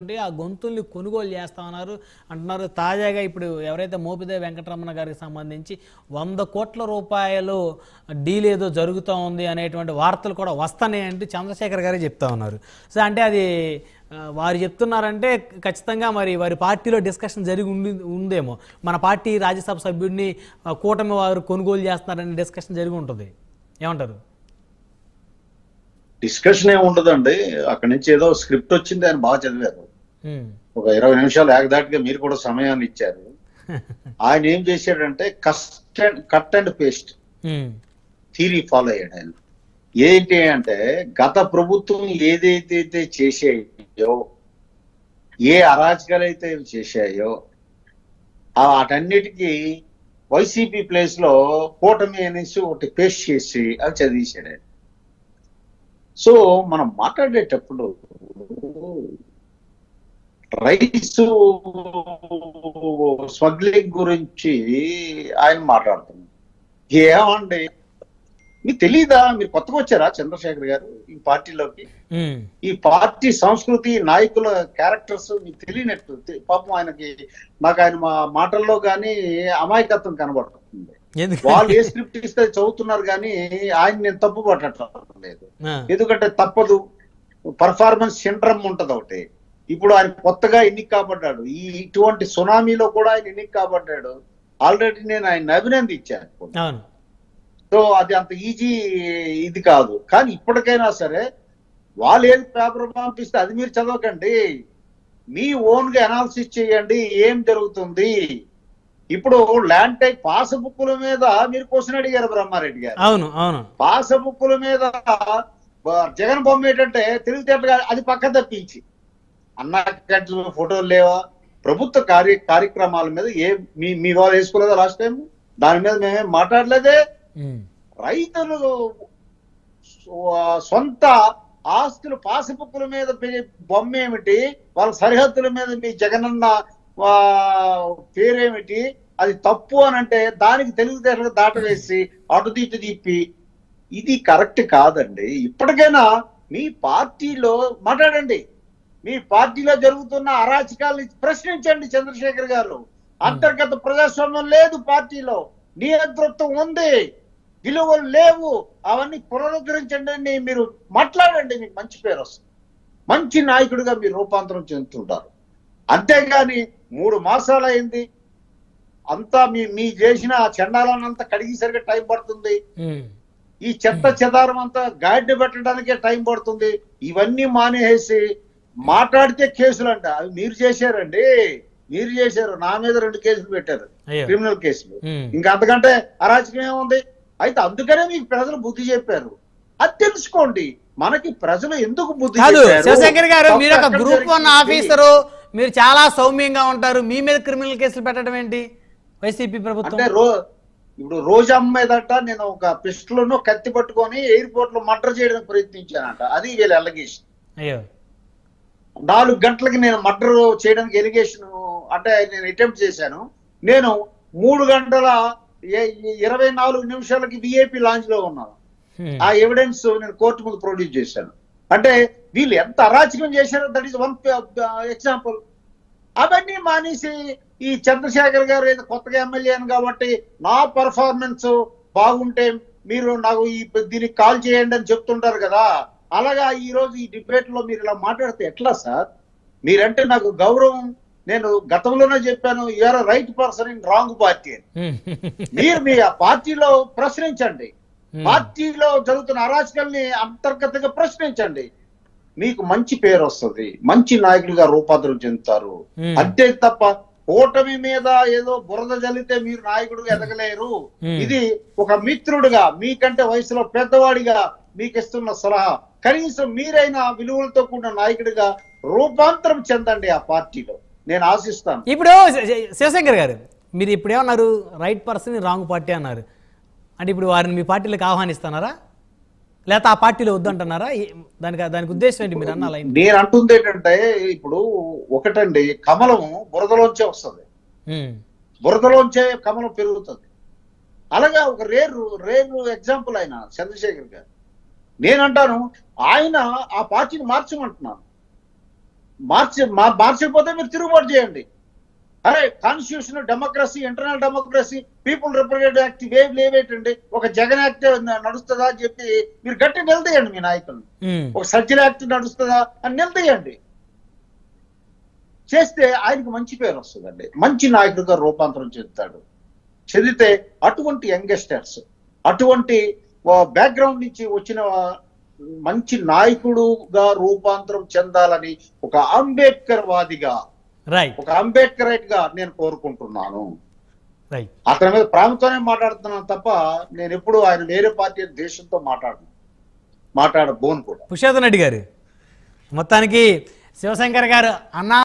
ఆ గొంతుల్ని కొనుగోలు చేస్తామన్నారు అంటున్నారు. తాజాగా ఇప్పుడు ఎవరైతే మోపిదేవి వెంకటరమణ గారికి సంబంధించి 100 కోట్ల రూపాయలు డీల్ ఏదో జరుగుతూ ఉంది అనేటువంటి వార్తలు కూడా వస్తున్నాయి అంటూ చంద్రశేఖర్ గారే చెప్తా ఉన్నారు. సో అంటే అది వారు చెప్తున్నారంటే ఖచ్చితంగా మరి వారి పార్టీలో డిస్కషన్ జరిగి ఉందేమో. మన పార్టీ రాజ్యసభ సభ్యుడిని కూటమి వారు కొనుగోలు చేస్తున్నారని డిస్కషన్ జరిగి ఉంటుంది. ఏమంటారు? డిస్కషన్ ఏమి ఉండదండి. అక్కడి నుంచి ఏదో స్క్రిప్ట్ వచ్చింది, ఆయన బాగా చదివారు. ఒక 20 నిమిషాలు ఏకదాటిగా మీరు కూడా సమయాన్ని ఇచ్చారు. ఆయన ఏం చేశాడంటే cut and paste theory follow అయ్యాడు. ఆయన ఏంటి అంటే గత ప్రభుత్వం ఏదైతే చేసాయో, ఏ అరాచకాలు అయితే చేశాయో వాటన్నిటికీ వైసీపీ ప్లేస్ లో కూటమి అనేసి ఒకటి పేస్ట్ చేసి అది చదివేశాడు ఆయన. సో మనం మాట్లాడేటప్పుడు రైస్ స్మగ్లింగ్ గురించి ఆయన మాట్లాడుతున్నాం. ఏమండి మీకు తెలీదా? మీరు కొత్తగా వచ్చారా చంద్రశేఖర్ గారు ఈ పార్టీలోకి? ఈ పార్టీ సంస్కృతి, నాయకుల క్యారెక్టర్స్ మీకు తెలియనట్టు. పాపం ఆయనకి, నాకు ఆయన మాటల్లో కానీ అమాయకత్వం కనబడుతుంది. వాళ్ళు ఏ స్క్రిప్ట్ ఇస్తే చదువుతున్నారు కానీ ఆయన నేను తప్పు పట్టడం లేదు. ఎందుకంటే తప్పదు, పర్ఫార్మెన్స్ సిండ్రమ్ ఉంటది ఒకటి. ఇప్పుడు ఆయన కొత్తగా ఎన్నిక కాబడ్డాడు. ఇటువంటి సునామీలో కూడా ఆయన ఎన్నిక కాబడ్డాడు. ఆల్రెడీ నేను ఆయన అభినందించాను. సో అది అంత ఈజీ ఇది కాదు. కానీ ఇప్పటికైనా సరే వాళ్ళు ఏది పేపర్ పంపిస్తే అది మీరు చదవకండి, మీ ఓన్ గా అనాలిసిస్ చేయండి ఏం జరుగుతుంది. ఇప్పుడు ల్యాండ్ టైప్ పాసబుక్కుల మీద మీరు క్వశ్చన్ అడిగారు బ్రహ్మారెడ్డి గారు. అవును అవును. పాసబుక్కుల మీద జగన్ బొమ్మ ఏంటంటే తెలివితేటగా అది పక్క తప్పించి అన్న క్యాంటీన్ ఫోటోలు లేవా? ప్రభుత్వ కార్యక్రమాల మీద మీ వాళ్ళు వేసుకోలేదా లాస్ట్ టైం? దాని మీద మేమేం మాట్లాడలేదే. రైతులు సొంత ఆస్తులు పాసబుక్కుల మీద బొమ్మ ఏమిటి, వాళ్ళ సరిహద్దుల మీద మీ జగనన్న పేరేమిటి, అది తప్పు అని అంటే దానికి తెలివితేటలు దాటవేసి అటు ఇటు తిప్పి ఇది కరెక్ట్ కాదండి. ఇప్పటికైనా మీ పార్టీలో మాట్లాడండి, మీ పార్టీలో జరుగుతున్న అరాచకాలని ప్రశ్నించండి. చంద్రశేఖర్ గారు, అంతర్గత ప్రజాస్వామ్యం లేదు పార్టీలో, నియంతృత్వం ఉంది, విలువలు లేవు, అవన్నీ పునరుద్ధరించండి. మీరు మాట్లాడండి, మీకు మంచి పేరు వస్తుంది, మంచి నాయకుడిగా మీరు రూపాంతరం చెందుతుంటారు. అంతేగాని 3 మాసాలు అయింది, అంతా మీ చేసిన చండాలనంతా కడిగేసరికి టైం పడుతుంది, ఈ చెత్త చెదారం అంతా గాడిని పెట్టడానికే టైం పడుతుంది. ఇవన్నీ మానేసి మాట్లాడితే కేసులు అంట. అవి మీరు చేశారండి, మీరు చేశారు. నా మీద 2 కేసులు పెట్టారు, క్రిమినల్ కేసులు. ఇంకా అంతకంటే అరాచకం ఏముంది? అయితే అందుకనే మీకు ప్రజలు బుద్ధి చెప్పారు. అది తెలుసుకోండి. మనకి ప్రజలు ఎందుకు బుద్ధి చెప్పారు? శివశంకర్ గారు, మీరు ఒక గ్రూప్ 1 ఆఫీసరు, మీరు చాలా సౌమ్యంగా ఉంటారు, మీ మీద క్రిమినల్ కేసులు పెట్టడం ఏంటి వైసీపీ ప్రభుత్వం? అంటే ఇప్పుడు రోజమ్మ మీదట నేను ఒక పిస్టల్ కత్తి పట్టుకొని ఎయిర్పోర్ట్ లో మర్డర్ చేయడానికి ప్రయత్నించానంట. అది వీళ్ళ ఎలిగేషన్. అయ్యో, 4 గంటలకి నేను మర్డర్ చేయడానికి ఎలిగేషన్ అంటే నేను అటెంప్ట్ చేశాను. నేను 3 గంటల 24 నిమిషాలకి విఐపి లాంజ్ లో ఉన్నాను. ఆ ఎవిడెన్స్ నేను కోర్టు ముందు ప్రొడ్యూస్ చేశాను. అంటే వీళ్ళు ఎంత అరాచకం చేశారో దట్ ఈస్ 1 ఎగ్జాంపుల్. అవన్నీ మానేసి ఈ చంద్రశేఖర్ గారు ఏదో కొత్తగా ఎమ్మెల్యే అని కాబట్టి నా పర్ఫార్మెన్స్ బాగుంటే మీరు నాకు దీనికి కాల్ చేయండి అని చెప్తుంటారు కదా. అలాగా ఈ రోజు ఈ డిబేట్ లో మీరు ఇలా మాట్లాడితే ఎట్లా సార్? మీరంటే నాకు గౌరవం. నేను గతంలోనే చెప్పాను, you're right person in wrong party అని. మీరు మీ పార్టీలో ప్రశ్నించండి, పార్టీలో జరుగుతున్న అరాచకాల్ని అంతర్గతంగా ప్రశ్నించండి, మీకు మంచి పేరు వస్తుంది, మంచి నాయకుడిగా రూపాంతరం చెందుతారు. అంతే తప్ప కూటమి మీద ఏదో బురద జల్లితే మీరు నాయకుడిగా ఎదగలేరు. ఇది ఒక మిత్రుడిగా, మీకంటే వయసులో పెద్దవాడిగా మీకు ఇస్తున్న సలహా. కనీసం మీరైనా విలువలతో కూడిన నాయకుడిగా రూపాంతరం చెందండి ఆ పార్టీలో, నేను ఆశిస్తాను. ఇప్పుడు శివశంకర్ గారు, మీరు ఇప్పుడు ఏమన్నారు? రైట్ పర్సన్ రాంగ్ పార్టీ అన్నారు. అంటే ఇప్పుడు వారిని మీ పార్టీలోకి ఆహ్వానిస్తున్నారా, లేకపోతే ఆ పార్టీలో వద్దంటున్నారా? దానికి ఉద్దేశం ఏంటి మీరు అన్న లైన్? నేను అంటుంది ఏంటంటే, ఇప్పుడు ఒకటండి, కమలం బురదలోంచే వస్తుంది, బురదలోంచే కమలం పెరుగుతుంది. అలాగా ఒక రేరు ఎగ్జాంపుల్ ఆయన చంద్రశేఖర్ గారు. నేనంటాను ఆయన ఆ పార్టీని మార్చమంటున్నాను. మార్చకపోతే మీరు తిరుగుబాటు చేయండి. అరే constitution, democracy, internal democracy, people representative act ఇవేవి లేవేటండి. ఒక జగన్ యాక్ట్ నడుస్తుందా అని చెప్పి మీరు గట్టి నిలదీయండి మీ నాయకులను. ఒక సజ్జల యాక్ట్ నడుస్తుందా అని నిలదీయండి. చేస్తే ఆయనకు మంచి పేరు వస్తుందండి, మంచి నాయకుడిగా రూపాంతరం చెందుతాడు. చెందితే అటువంటి యంగస్టర్స్, అటువంటి బ్యాక్గ్రౌండ్ నుంచి వచ్చిన మంచి నాయకుడుగా రూపాంతరం చెందాలని ఒక అంబేద్కర్ వాదిగా, ఒక అంబేద్కరైట్ గా నేను కోరుకుంటున్నాను. అతని మీద ప్రాముఖ్యమే మాట్లాడుతున్నాను తప్ప నేను ఎప్పుడు ఆయన వేరే పార్టీ దేశంతో మాట్లాడబోను కూడా. పురుషోత్తమ్ రెడ్డి గారు, మొత్తానికి శివశంకర్ గారు అన్నా